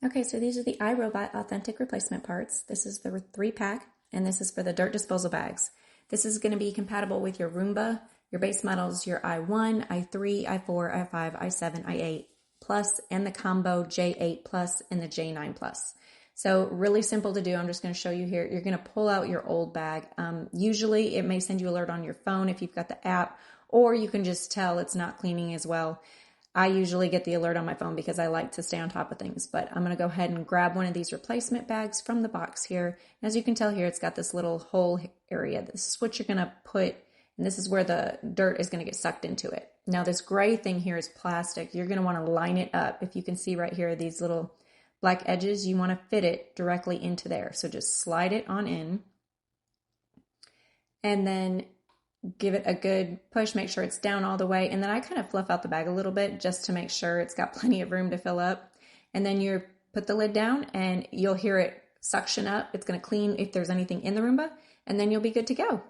Okay, so these are the iRobot authentic replacement parts. This is the 3-pack, and this is for the dirt disposal bags. This is going to be compatible with your Roomba, your base models, your i1, i3, i4, i5, i7, i8 plus, and the combo J8 plus and the J9 plus. So really simple to do. I'm just going to show you here. You're going to pull out your old bag. Usually it may send you an alert on your phone if you've got the app, or you can just tell it's not cleaning as well. I usually get the alert on my phone because I like to stay on top of things, but I'm going to go ahead and grab one of these replacement bags from the box here. As you can tell here, it's got this little hole area. This is what you're going to put, and this is where the dirt is going to get sucked into it. Now this gray thing here is plastic. You're going to want to line it up. If you can see right here, these little black edges, you want to fit it directly into there. So just slide it on in, and then give it a good push, make sure it's down all the way. And then I kind of fluff out the bag a little bit just to make sure it's got plenty of room to fill up. And then you put the lid down and you'll hear it suction up. It's going to clean if there's anything in the Roomba, and then you'll be good to go.